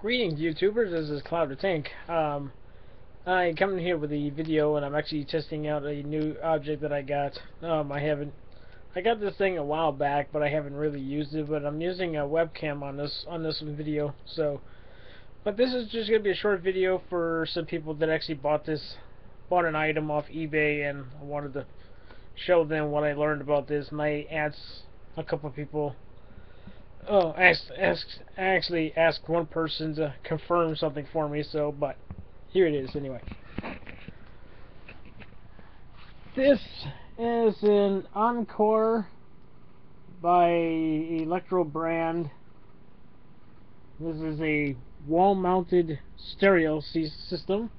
Greetings, YouTubers. This is Cloud the Tank. I come in here with a video, and I'm actually testing out a new object that I got. I got this thing a while back, but I haven't really used it. But I'm using a webcam on this video. But this is just gonna be a short video for some people that actually bought an item off eBay, and I wanted to show them what I learned about this. And I asked a couple of people. I actually asked one person to confirm something for me, but here it is anyway. This is an Encore by Electro brand. This is a wall-mounted stereo system,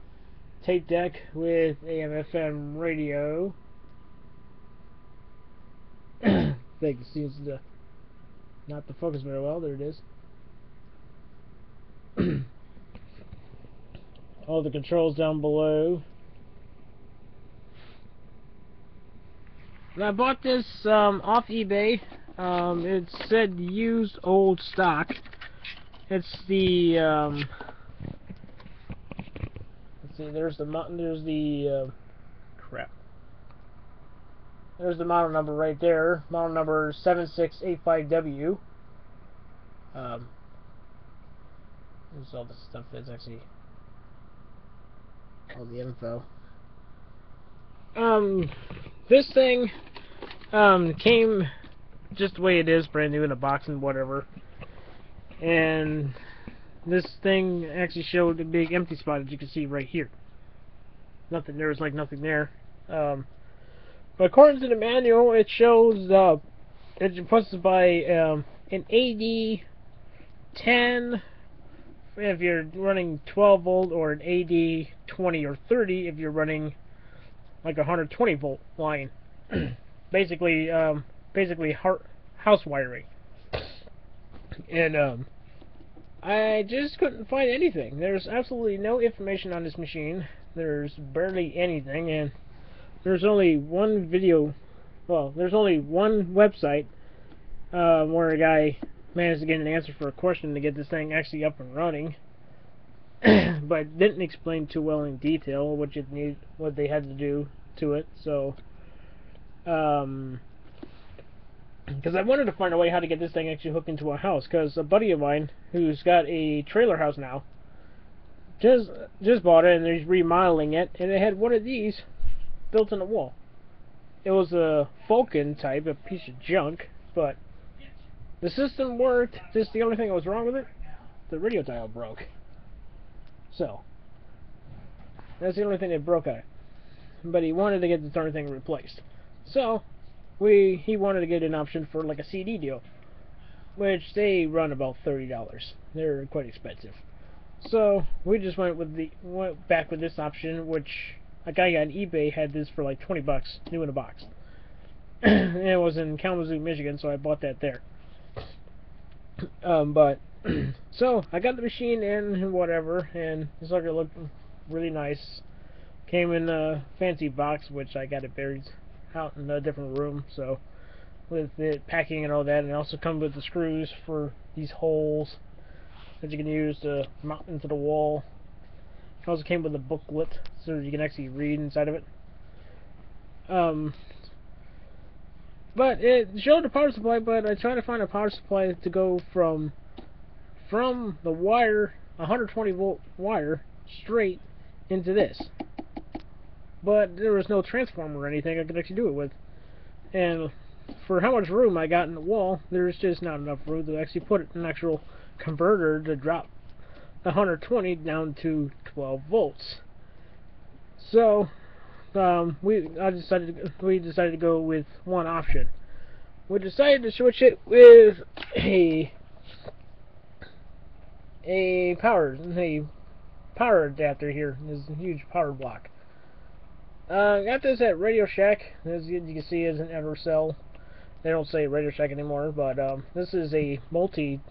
tape deck with AM/FM radio. I think it seems to not to focus very well. There it is. All the controls down below. And I bought this off eBay. It said used old stock. It's the let's see. There's the There's the model number right there. Model number 7685W. There's all the stuff that's actually all the info. This thing came just the way it is, brand new in a box and whatever. And this thing actually showed a big empty spot, as you can see right here. Nothing there. Is like nothing there. But according to the manual, it shows it's supposed to buy an AD10 if you're running 12 volt, or an AD20 or 30 if you're running like a 120 volt line. basically house wiring. And I just couldn't find anything. There's absolutely no information on this machine. There's barely anything, and there's only one video. Well, there's only one website where a guy managed to get an answer for a question to get this thing actually up and running, but didn't explain too well in detail what they had to do to it. So, because I wanted to find a way how to get this thing actually hooked into a house, because a buddy of mine who's got a trailer house now just bought it, and he's remodeling it, and it had one of these built in the wall. It was a Vulcan type, a piece of junk, but the system worked. Just the only thing that was wrong with it, the radio dial broke. So that's the only thing that broke on it. But he wanted to get the darn thing replaced. So he wanted to get an option for like a CD deal, which they run about $30. They're quite expensive. So we just went back with this option, which a guy on eBay had this for like 20 bucks, new in a box. And it was in Kalamazoo, Michigan, so I bought that there. So I got the machine in and whatever, and this sucker looked really nice. Came in a fancy box, which I got it buried out in a different room, so with it packing and all that. And it also comes with the screws for these holes that you can use to mount into the wall. It also came with a booklet so that you can actually read inside of it. But it showed the power supply, but I tried to find a power supply to go from the wire, 120 volt wire, straight into this. But there was no transformer or anything I could actually do it with. And for how much room I got in the wall, there's just not enough room to actually put an actual converter to drop 120 down to 12 volts. So we decided to go with one option. We decided to switch it with a power adapter here. This huge power block. Got this at Radio Shack. As you can see, is an Evercell. They don't say Radio Shack anymore, but this is a multi-track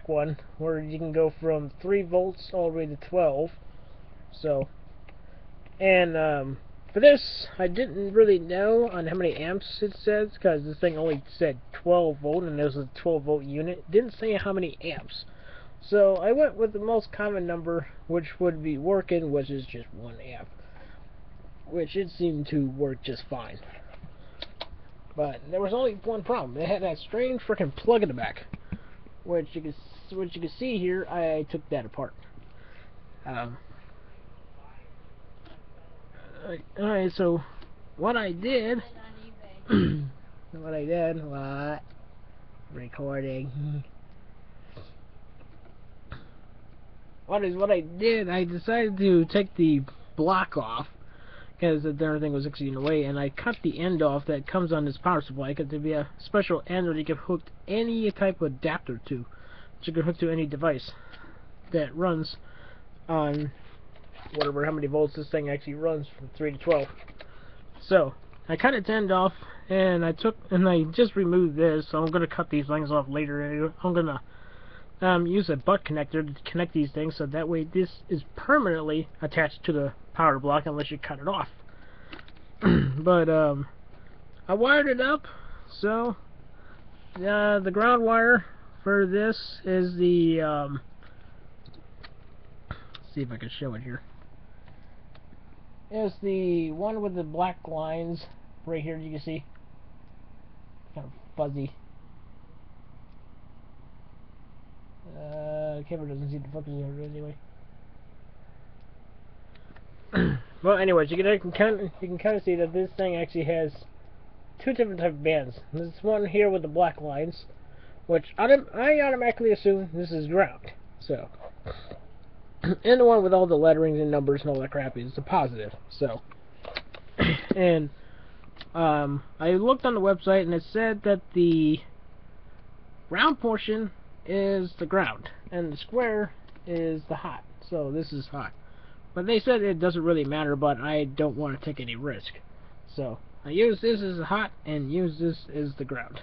one where you can go from 3 volts all the way to 12. So, and for this, I didn't really know on how many amps it says, because this thing only said 12 volt, and this was a 12 volt unit. It didn't say how many amps. So I went with the most common number, which would be working, which is just 1 amp, which it seemed to work just fine. But there was only one problem. It had that strange freaking plug in the back, which you can see here. I took that apart. Alright, so what I did, recording. What I did, I decided to take the block off, because the darn thing was actually in the way, and I cut the end off that comes on this power supply, because there'd be a special end that you can hook any type of adapter to, that you can hook to any device that runs on whatever, how many volts this thing actually runs, from 3 to 12. So I cut its end off, and I just removed this. So I'm gonna cut these things off later. I'm gonna use a butt connector to connect these things, so that way this is permanently attached to the power block unless you cut it off. But I wired it up. So the ground wire for this is the let's see if I can show it here. Is the one with the black lines right here. You can see, kind of fuzzy. The camera doesn't seem to focus on it anyway. Well, anyways, you can kind of see that this thing actually has two different type of bands. This one here with the black lines, which I automatically assume this is ground. So, and the one with all the letterings and numbers and all that crap is a positive. So, and I looked on the website and it said that the round portion is the ground and the square is the hot. So this is hot. But they said it doesn't really matter, but I don't want to take any risk. So I use this as the hot and use this as the ground.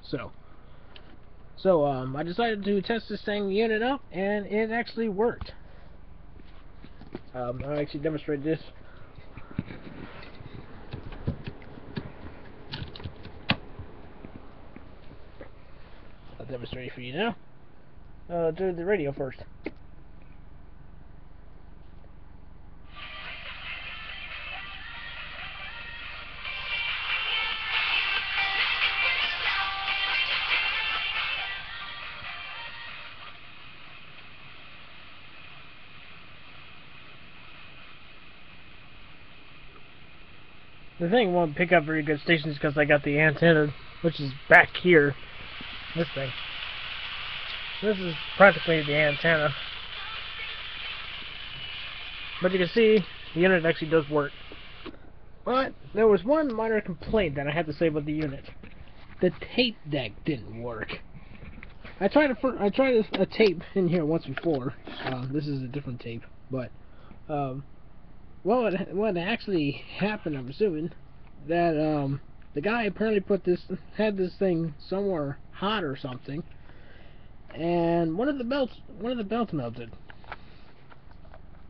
So I decided to test this thing unit up, and it actually worked. I'll actually demonstrate this. I'll demonstrate it for you now. Do the radio first. The thing won't pick up very good stations because I got the antenna, which is back here. This thing. This is practically the antenna. But you can see the unit actually does work. But there was one minor complaint that I had to say about the unit. The tape deck didn't work. I tried a tape in here once before. This is a different tape, but what actually happened, I'm assuming, that the guy apparently had this thing somewhere hot or something, and one of the belts melted,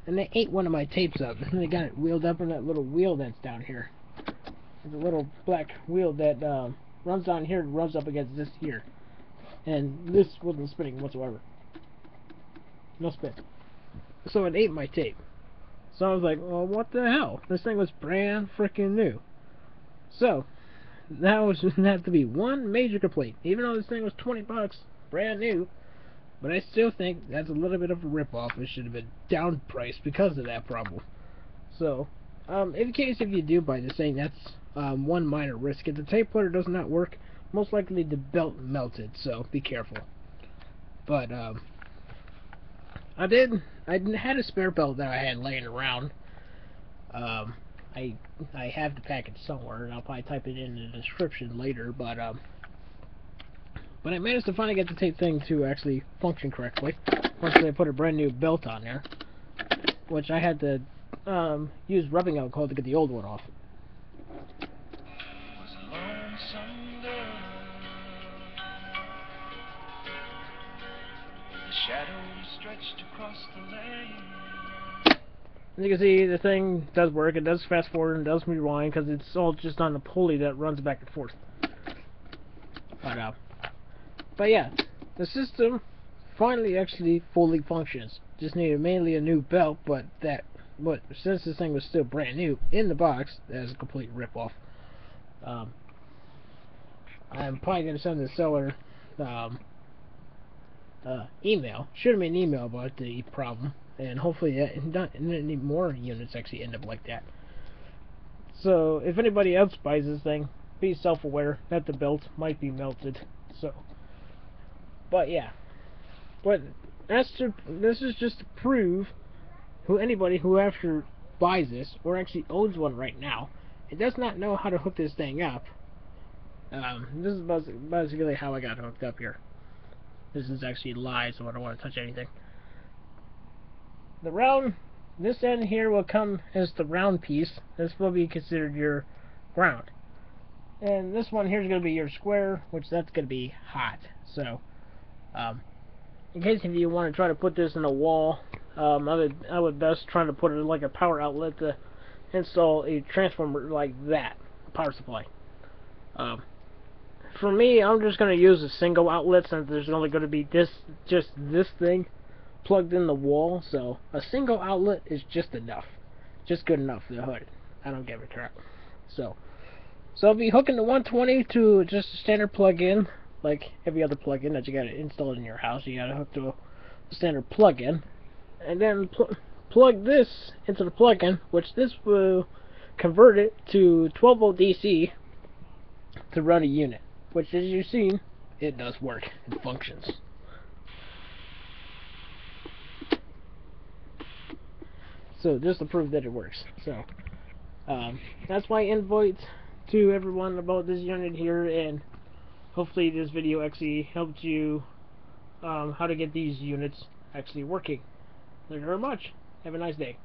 and they ate one of my tapes up, and they got it wheeled up in that little wheel that's down here. There's a little black wheel that runs down here and runs up against this here, and this wasn't spinning whatsoever. No spin. So it ate my tape. So I was like, well, what the hell? This thing was brand freaking new. So, that was had to be one major complaint. Even though this thing was 20 bucks, brand new, but I still think that's a little bit of a rip-off. It should have been down priced because of that problem. So, in case if you do buy this thing, that's one minor risk. If the tape player does not work, most likely the belt melted, so be careful. But, I had a spare belt that I had laying around. I have the package somewhere, and I'll probably type it in the description later. But I managed to finally get the tape thing to actually function correctly once they put a brand new belt on there, which I had to use rubbing alcohol to get the old one off. Shadows stretched across the lane. As you can see, the thing does work. It does fast forward and does rewind because it's all just on the pulley that runs back and forth. But yeah, the system finally actually fully functions. Just needed mainly a new belt, but since this thing was still brand new in the box, that is a complete rip-off. I'm probably going to send the seller email. Should have made an email about the problem, and hopefully not any more units actually end up like that. So if anybody else buys this thing, be self-aware that the belt might be melted. So, but yeah, but this is just to prove anybody who after buys this or actually owns one right now and does not know how to hook this thing up. This is basically how I got hooked up here. This is actually live, so I don't want to touch anything. This end here will come as the round piece. This will be considered your ground. And this one here is going to be your square, which that's going to be hot. So, in case if you want to try to put this in a wall, I would best try to put it like a power outlet to install a transformer like that, power supply. For me, I'm just going to use a single outlet since there's only going to be just this thing plugged in the wall. So a single outlet is just enough, just good enough to hood it. I don't give a crap. So I'll be hooking the 120 to just a standard plug-in, like every other plug-in that you got to install in your house. You got to hook to a standard plug-in, and then plug this into the plug-in, which this will convert it to 12 volt DC to run a unit. Which, as you've seen, it does work. It functions. So, just to prove that it works. So, that's my invite to everyone about this unit here, and hopefully this video actually helped you how to get these units actually working. Thank you very much. Have a nice day.